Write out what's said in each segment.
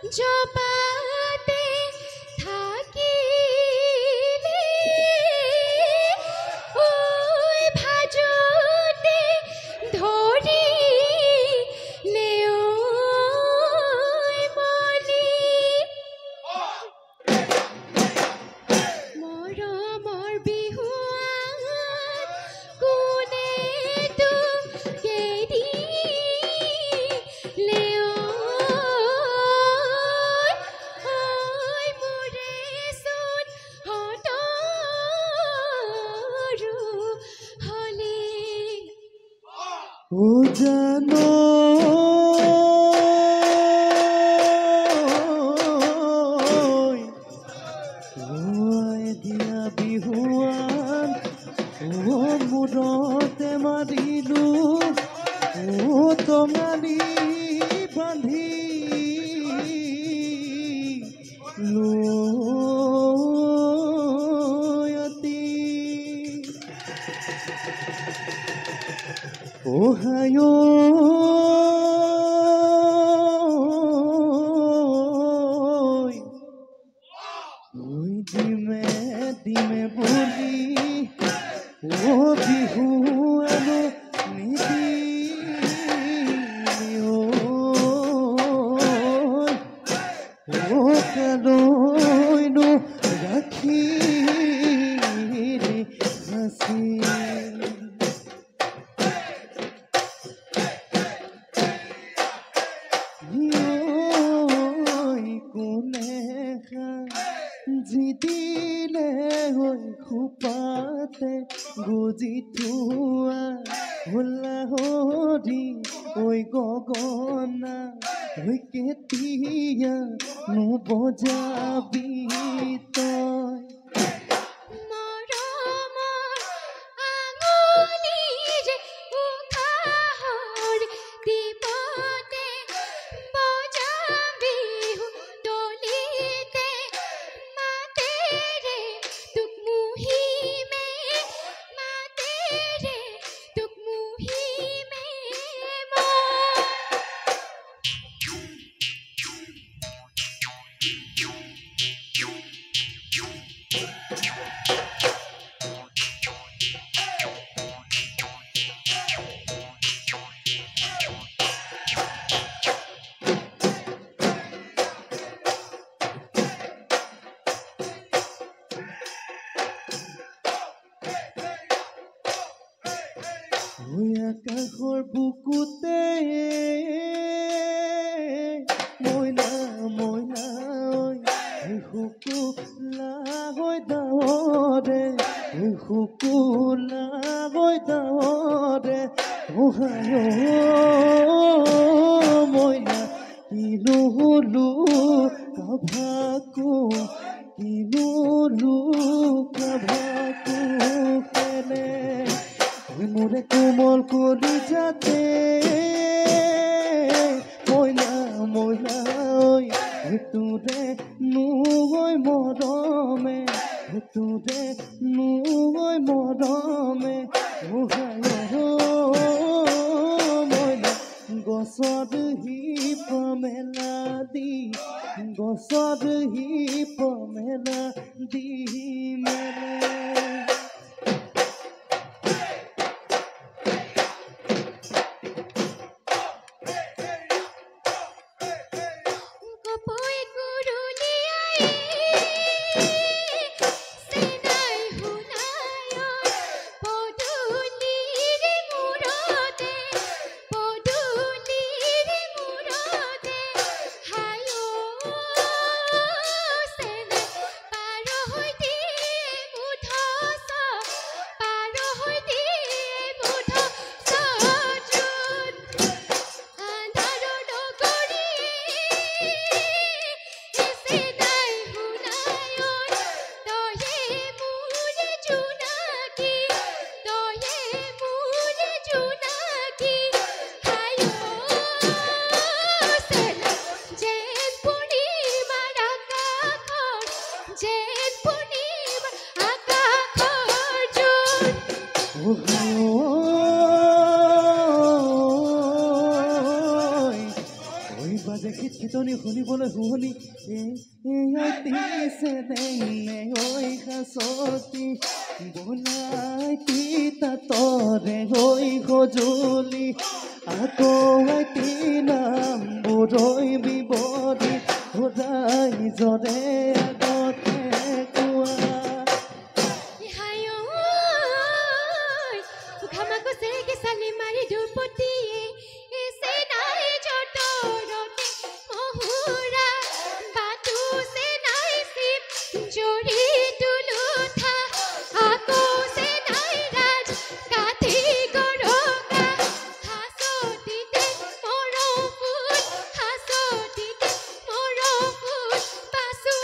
জপাতে থাকিলে ওই ভাজতে ধৰি নেওই মনি মৰমৰ বিহুৱান কোনে তোকে দিলে ঐ মোৰে চোন হতৰু হলি ও জানো দিয়া বিহুৱান ও মূৰতে মাৰিলো ও টঙালি বান্ধি লয়তি ওহায় ওই দিমে দিমে বলি ও বিহুৱান নিদিলি ও কালৈনো ৰাখিলি হাঁচি কোনে জিদিলে হৈ খোপাতে গুজি থোৱা হোলা হৰি ঐ গগনা ঐ কেতিয়া নবজাবি তই মৰমৰ আঙুলিৰে উশাহৰ দীপতে বজাম বিহু দলিতে মাতেৰে তোক মুহিমে মাতেৰে তোক মুহিমে আকাশৰ বুকুতে মইনা মইনা শুকুলা হৈ ডাৱৰে শুকুলা হৈ ডাৱৰে ওহায় মইনা কিনো কাভাকো কিনো কাভাকো খেলে মোৰে কোমল কলি যাতে মইনা মইনা তোৰে নুই মৰমে তোৰে নুই মৰমে মইনা গছৰ শিপ মেলা দি গছৰ শিপ মেলা দি মেলে হায় জনী শুনিবলৈ শুনি দিছে নে ঐ সাচতি বলাই তিতাতৰে হৈ সজুলি আকৌ নাম বুঢ়ৈ বিবৰি সদায় জৰে আগতে কোৱা হাই ঐ ঘামাকো চেৰেকে চালি মাৰি দুপতিয়ে এসে নাই জতৰতে মহুৰা বাটু সে নাই সিপ জৰি তুলুঠা আকৌ সে নাই ৰাজ কাঠি গৰকা হাসতিতে মৰফুল হাসতিতে মৰফুল পাছু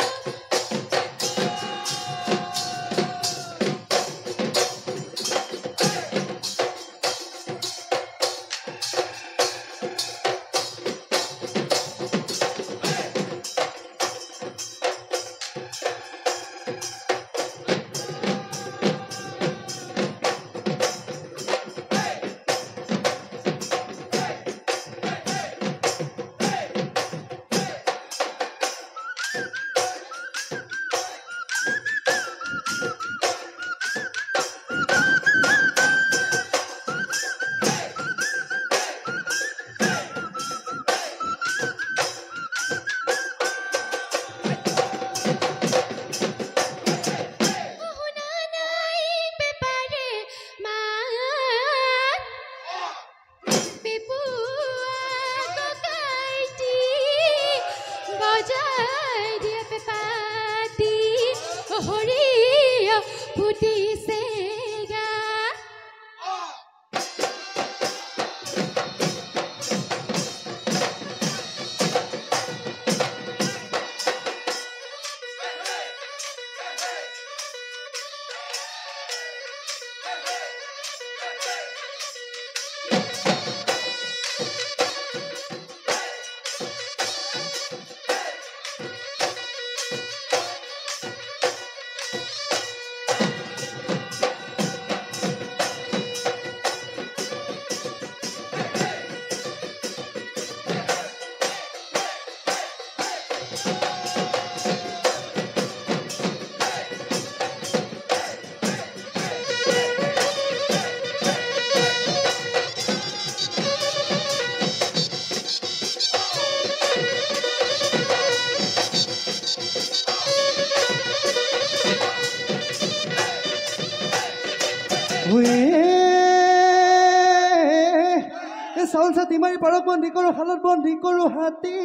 চাউল ছাতি মাৰি পাৰক বন্দী কৰোঁ শালত বন্দী কৰোঁ হাতী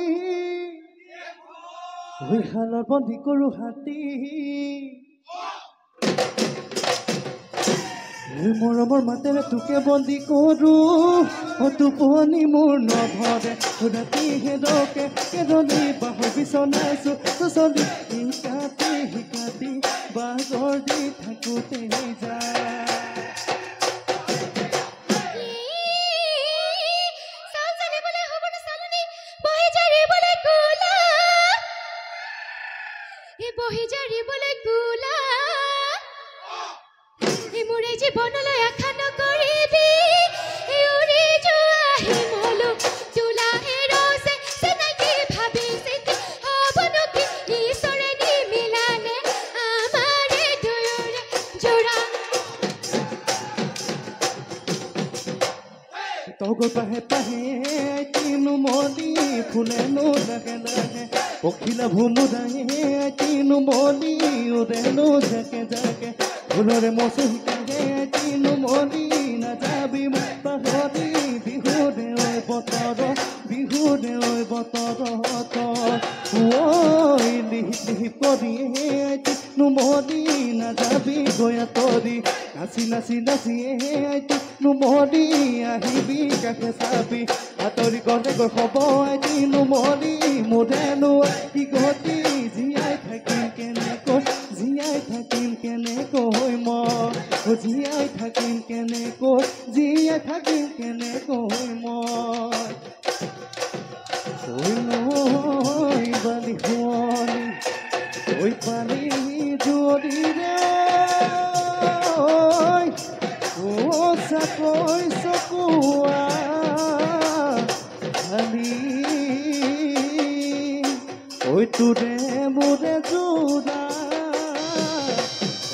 শালত বন্দী কৰোঁ হাতী মৰমৰ মাতেৰে তোকে বন্দী কৰোঁ টোপনি মোৰ নধৰে ৰাতি হেৰকে কেজনী বাহৰ বিচনাইছোঁ চলি শিকাতি বাগৰ দি থাকোঁতে যায় বহি জাৰিবলৈ গোলা মোৰে জীৱনলৈ আশা নকৰিবি উৰি যোৱা হিমলু তোলা ৰছে চিনাকি ভাবি চিন্তি হ'বনো কি ঈশ্বৰে নিমিলালে আমাৰে দুয়োৰে জোৰা তগৰ পাহে তিনো মলি ফুলেনো লাগে লাগে পখিলা ভুমুদায়ে তিনো মলি উৰেনো জাকে জাকে ফুলৰে মচু শিকাহে তিনো মলি নাযাবি পাহৰি বিহুৰে ঐ বতৰ ঐ লিহি পৰিয়ে তিনো মলি নাযাবি গয়া তৰি নাচি তিনো মলি আহিবি কাষে চাবি আঁতৰি গলে গৈ হ'ব তিনো মলি মোৰেনো গতি জীয়াই থাকিম কেনেকৈ জীয়াই থাকিম কেনেকৈ মই জীয়াই থাকিম কেনেকৈ মই ঐ বালি শুৱনি ঐ পানী জুৰিৰে চাকৈ চকুৱা ঢালি ঐ তোৰে মোৰে যোৰা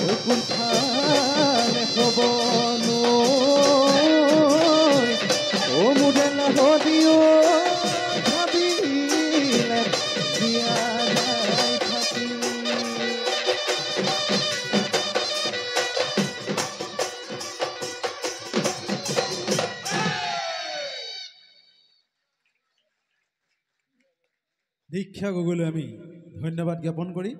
ঐ কোনফালে হ'ব ও মোৰে লাহদিও ভাবিলে জীয়াই থাকি দীক্ষা গগৈলৈ আমি ধন্যবাদ জ্ঞাপন কৰি